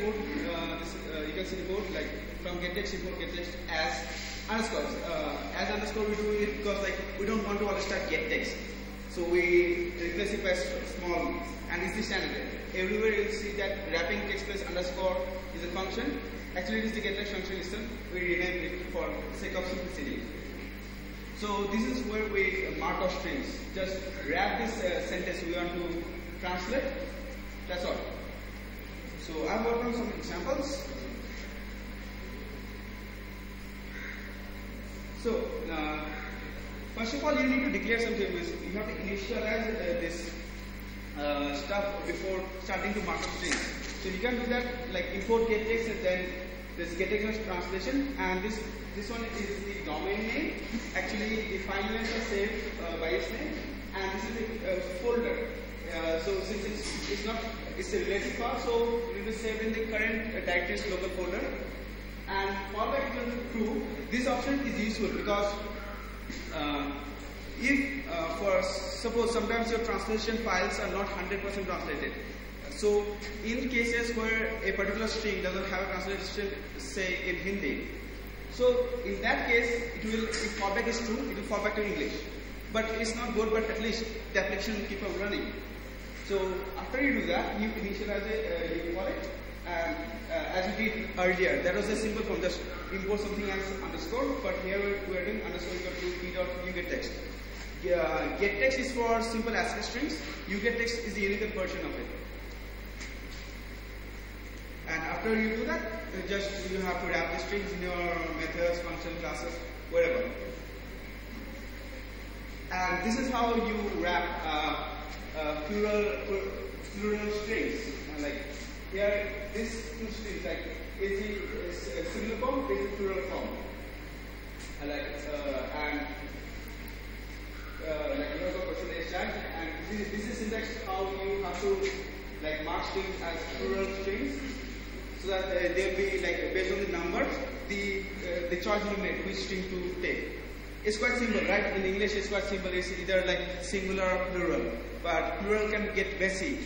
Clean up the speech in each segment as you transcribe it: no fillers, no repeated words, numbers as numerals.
You can see the code like from getText import getText as underscore. As underscore we do it because like we don't want to always start getText, so we replace it by small, and it's the standard. Everywhere you'll see that wrapping text plus underscore is a function. Actually, it is the getText function itself. We rename it for sake of simplicity. So this is where we mark our strings. Just wrap this sentence we want to translate. That's all. So I've worked on some examples. So first of all, you need to declare some tables. You have to initialize this stuff before starting to mark up strings. So you can do that like import getText and then this getText translation, and this one is the domain name. Actually, the file names are saved by its name, and this is the folder. So since it's a related file, so it will be saved in the current directory's local folder. And fallback equal to true. This option is useful because if for suppose sometimes your translation files are not 100% translated. So in cases where a particular string doesn't have a translation, say in Hindi, so in that case, it will, if fallback is true, it will fall back to English. But it's not good, but at least the application will keep on running. So after you do that, you initialize it, you call it, and as we did earlier, that was a simple form, just import something as underscore, but here we are doing underscore equal to p.ugetText. GetText is for simple ASCII strings, ugetText is the Unicode version of it. And after you do that, you have to wrap the strings in your methods, functions, classes, wherever. And this is how you wrap plural strings. Like here, this two strings, like is a singular form, is a plural form. And like you have a percentage tag, and this is syntax how you have to like mark strings as plural strings, so that they'll be like based on the numbers, the choice you make which string to take. It's quite simple, right? In English, it's quite simple. It's either like singular or plural, but plural can get messy.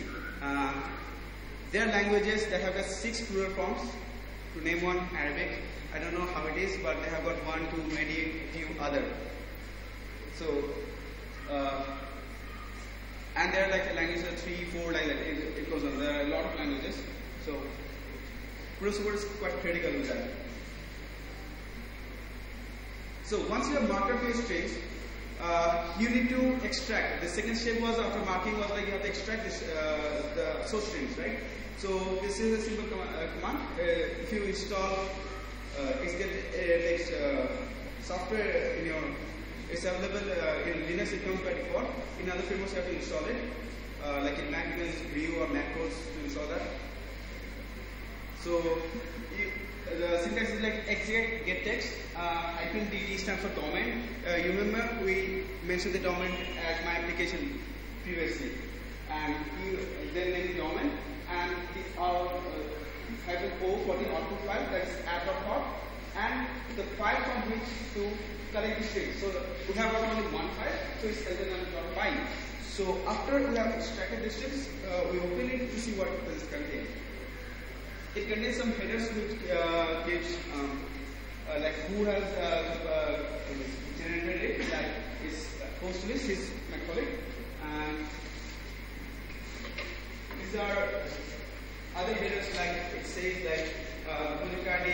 There are languages that have got 6 plural forms. To name one, Arabic. I don't know how it is, but they have got 1, 2, maybe a few other. So, and there are like languages 3, 4, like that. It goes on. There are a lot of languages. So, plural support is quite critical with that. So once you have marked up your strings, you need to extract. The second step was after marking was like you have to extract this, the source strings, right? So this is a simple command. If you install XGetText software in your, it's available in Linux. It comes by default. In other frameworks, you have to install it. Like in Mac, you can use Brew or MacOS to install that. So the syntax is like XGetText. -dd stands for domain. You remember we mentioned the domain as my application previously, and you then name the domain and our -o for the output file, that is app.pop, and the file from which to collect the string. So we have only one file, so it's bind. So after we have extracted the strings, we open it to see what does it contain. It contains some headers which gives like who has generated it, like his host list, is my colleague, and these are other headers like it says like project ID,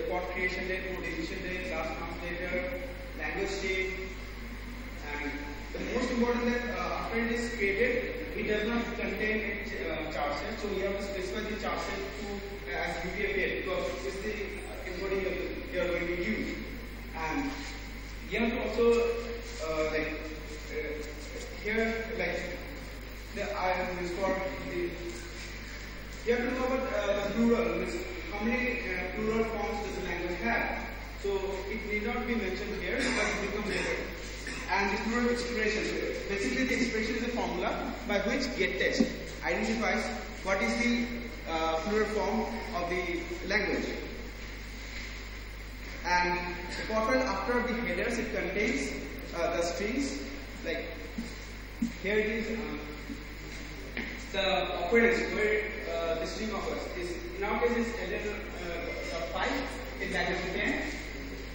port creation date, port deletion date, last translator, language state, and the most important that after it is created, it does not contain a char set, so you have to specify the char set to as UTF-8 because it's the encoding you are going to use. And you have to also here like the is for the you have to know about the plural. How many plural forms does the language have? So it need not be mentioned here, but it will come later. And the plural expression. Basically, the expression is a formula by which getText identifies what is the plural form of the language. And the profile after the headers, it contains the strings. Like here it is the operands where the string offers is, in our case, is ln.5 in language 10.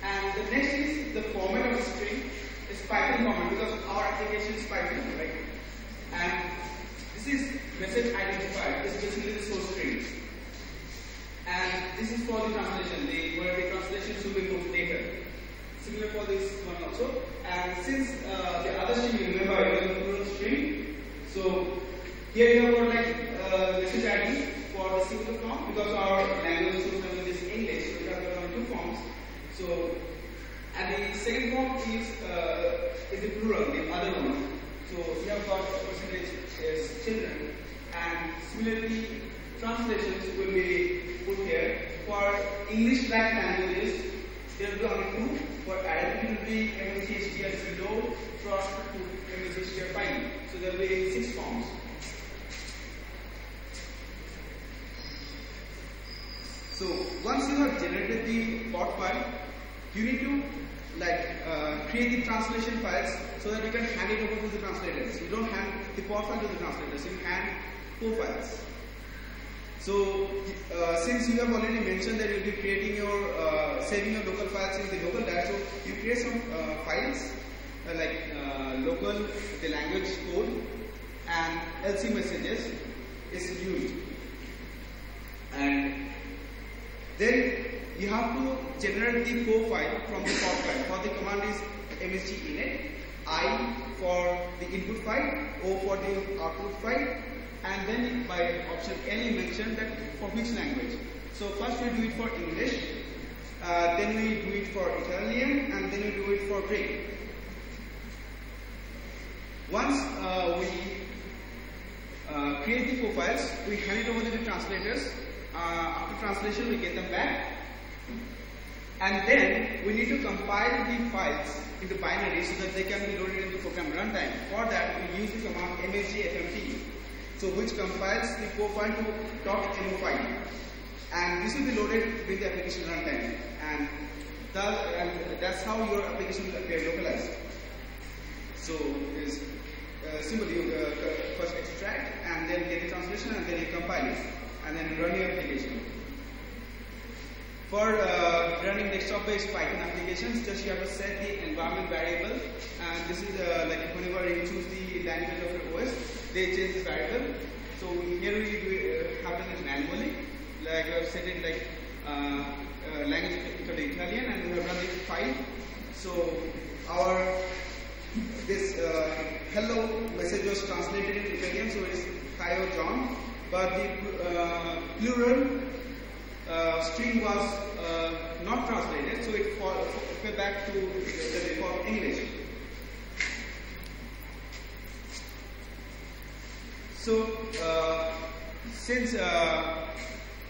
And the next is the format of the string is Python format, because our application is Python, right? And this is message identifier. This is basically the source string. And this is for the translation. Where the translation should be moved later. Similar for this one also. And since the other string, you remember, it was a plural string. So here you have got like message ID for the single form, because our language source language is English, so we have got only 2 forms. So, and the second form is the plural, the other one. So you have got percentage as children, and similarly translations will be put here. For English like languages, there will be only 2. For Arabic it will be MHDR low, cross to MHDR fine. So there will be 6 forms. So once you have generated the POT file, you need to create the translation files so that you can hand it over to the translators. You don't hand the POT file to the translators, you hand 4 files. So since you have already mentioned that you will be creating your saving your local files in the local disk, so you create some files local, the language code, and LC messages is used. And then you have to generate the PO file from the POT file. For the command is msg init, I for the input file, O for the output file, and then by option L you mentioned that for which language. So first we do it for English, then we do it for Italian, and then we do it for Greek. Once we create the PO files, we hand it over to the translators. After translation we get them back, and then we need to compile the files into binary so that they can be loaded into program runtime. For that we use the command msgfmt, so which compiles the PO file to .mo file, and this will be loaded with the application runtime, and that's how your application will appear localized. So it is simple. You first extract and then get the translation, and then you compile it, and then run your application. For running desktop-based Python applications, just you have to set the environment variable, and this is whenever you choose the language of your OS, they change this variable. So here we have done it manually, we have set it language to the Italian, and we have run the file. So this hello message was translated in Italian, so it is Hi or John, but the plural string was not translated, so it fell back to the default English. So since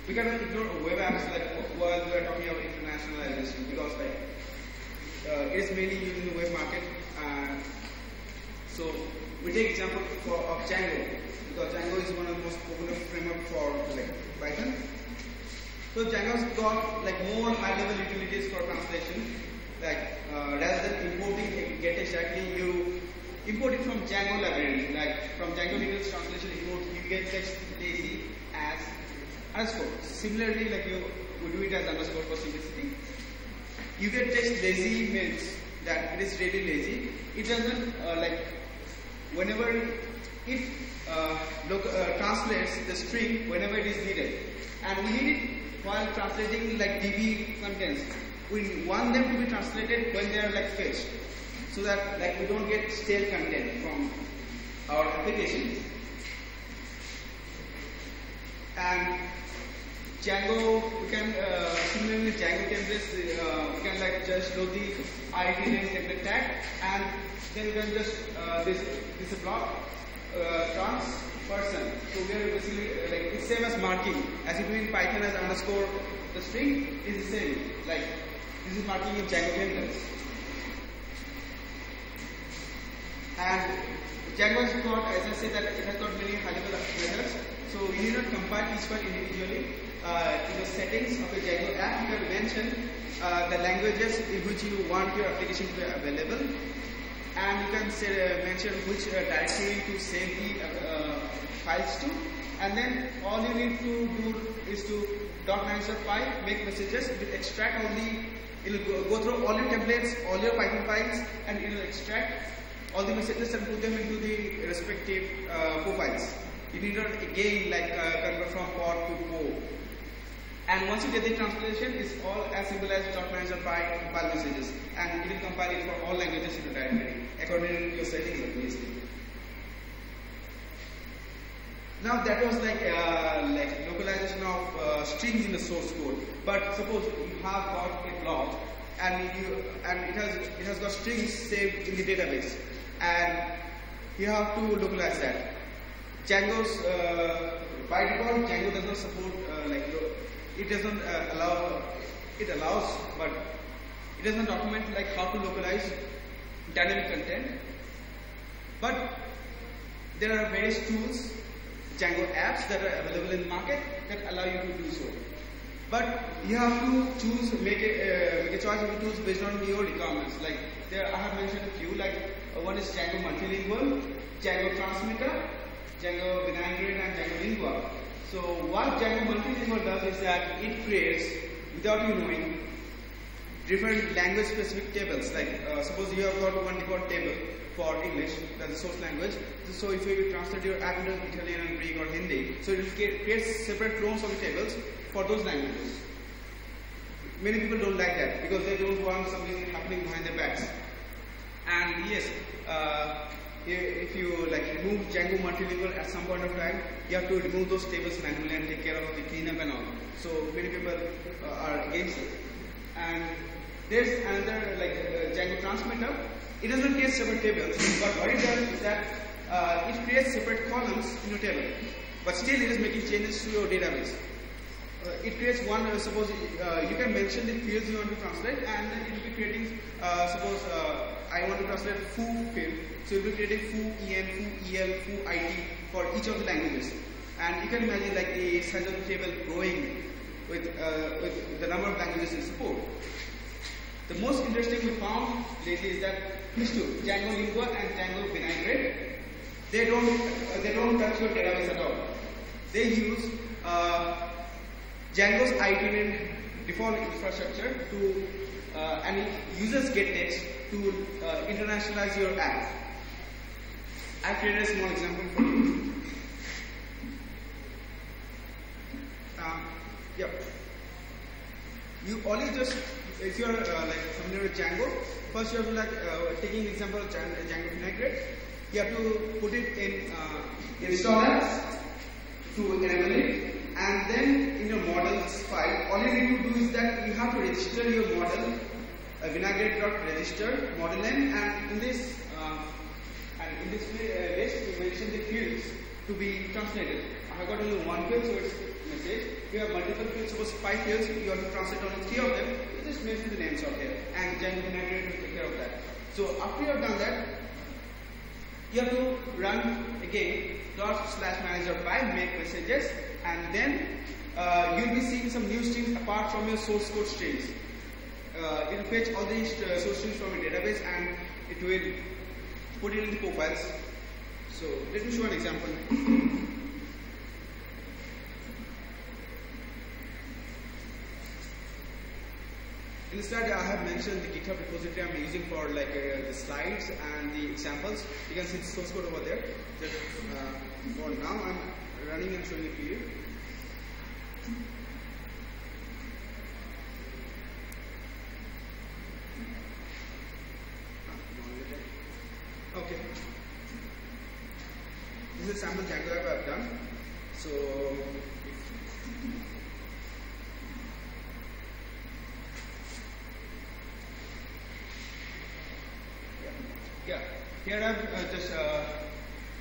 we cannot ignore web apps while we are talking about internationalization, because it is mainly used in the web market. So we take example of Django, because Django is one of the most popular framework for Python. So Django's got more high-level utilities for translation. Rather than importing gettext directly, you import it from Django library. From Django Linux translation import, you get text lazy as underscore. Similarly, we do it as underscore for simplicity. You get text lazy means that it is really lazy. It doesn't whenever it translates the string whenever it is needed, and we need it while translating DB contents. We want them to be translated when they are fetched, so that we don't get stale content from our applications. And Django, we can similarly Django templates, we can just load the ID name template tag, and then we can just this is a block trans person. So we are basically it's same as marking, as you do in Python as underscore the string is the same. This is marking in Django templates. And Django has got, as I said, that it has got many high-level methods. So you need not compile each one individually. In the settings of a Django app, you can mention the languages in which you want your application to be available, and you can mention which directory to save the files to, and then all you need to do is to .manager.py, make messages, it will extract all the, it will go through all your templates, all your Python files, and it will extract all the messages and put them into the respective profiles. You need not again like convert from pod to po. And once you get the translation, it's all as simple as .manager.py compile messages, and it will compile it for all languages into directory according to your settings, obviously. Now that was like localization of strings in the source code. But suppose you have got a blog and it has got strings saved in the database, and you have to localize that. Django's by default Django does not support it doesn't allow. It allows, but it doesn't document like how to localize dynamic content. But there are various tools, Django apps that are available in the market that allow you to do so. But you have to choose, make a choice of the tools based on your requirements. Like there, I have mentioned a few. Like one is Django Multilingual, Django Transmitter, Django Vinaigrette, and Django Lingua. So what Django Multilingual does is that it creates, without you knowing, different language-specific tables. Like suppose you have got one default table for English, that's the source language. So if you translate your app into Italian and Greek or Hindi, so it will create separate clones of the tables for those languages. Many people don't like that because they don't want something happening behind their backs. And yes, if you like remove Django Multilingual at some point of time, you have to remove those tables manually and take care of the cleanup and all. So many people are against it. And there's another Django Transmitter. It doesn't create separate tables, but what it does is that it creates separate columns in your table. But still, it is making changes to your database. It creates one. Suppose you can mention the fields you want to translate, and then it will be creating. Suppose I want to translate foo field, so it will be creating foo en, foo el, foo it for each of the languages. And you can imagine like the size of the table growing with the number of languages in support. The most interesting we found lately is that these two, Django Lingua and Django Vinaigrette, they don't touch your database at all. They use Django's itinerant default infrastructure to and it uses gettext to internationalize your app. I created a small example for you. If you are familiar with Django, first you have to taking the example of Django Vinaigrette, you have to put it in installer to enable it, and then in your models file, all you need to do is that you have to register your model, vinaigrette.register model name, and in this list you mention the fields to be translated. I have got only one field, so it's message. You have multiple fields, suppose 5 fields, you have to translate only 3 of them. You just mention the names out here, and Django Vinaigrette will take care of that. So after you have done that, you have to run again /manager.py, make messages, and then you'll be seeing some new strings apart from your source code strings. It will fetch all these source strings from a database, and it will put it in the profiles. So let me show an example. In the slide, I have mentioned the GitHub repository I'm using for the slides and the examples. You can see the source code over there. Just for now, I'm running and showing it to you. Okay. This is sample Django app I've done. So yeah, here I've just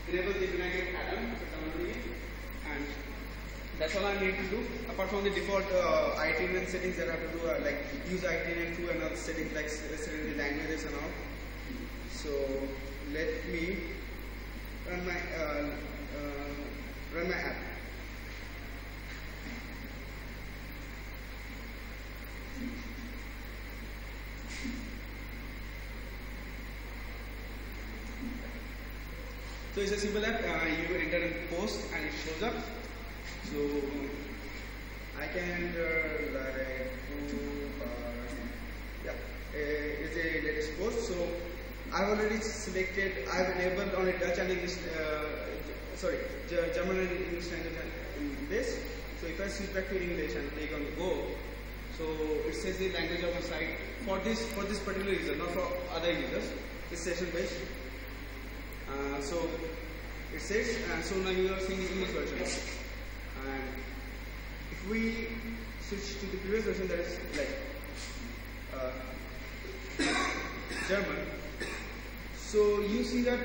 enabled the Vinaigrette add-on, and that's all I need to do. Apart from the default itinerant settings that I have to do, like use itinerant to another settings like select the languages and all. So let me run my app. So it's a simple app. You enter in post and it shows up. So I can it's a latest post. So I've already selected. I've enabled only Dutch and English. German and English language in this. So if I switch back to English and click on go, so it says the language of the site for this particular user, not for other users. It's session based. So it says, so now you are seeing the English version. And if we switch to the previous version, that is like German. So you see that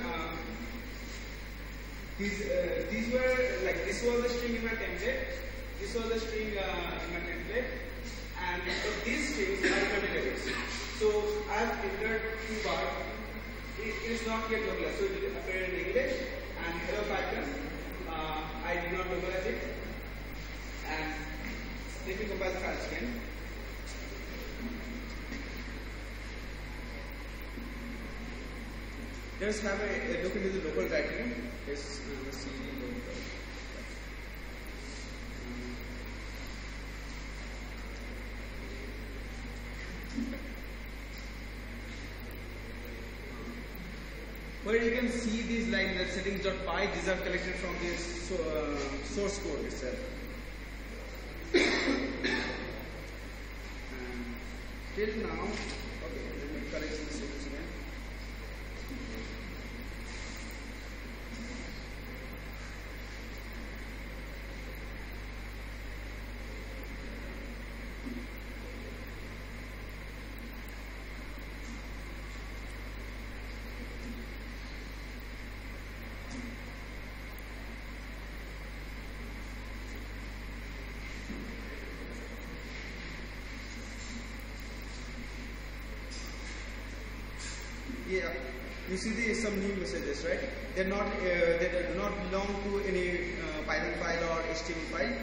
these were like, this was the string in my template, this was the string in my template, and these strings are metadata. So I have entered two bar. It is not yet localized, so it will appear in English, and hello Python. I did not localize it, and let me compile the files again. Let's have a look into the local directory. Let's see the local. Where you can see these lines that settings.py, these are collected from this source code itself. Till now, okay, let me correct the settings again. Yeah, you see some new messages, right? They do not belong to any Python file or HTML file.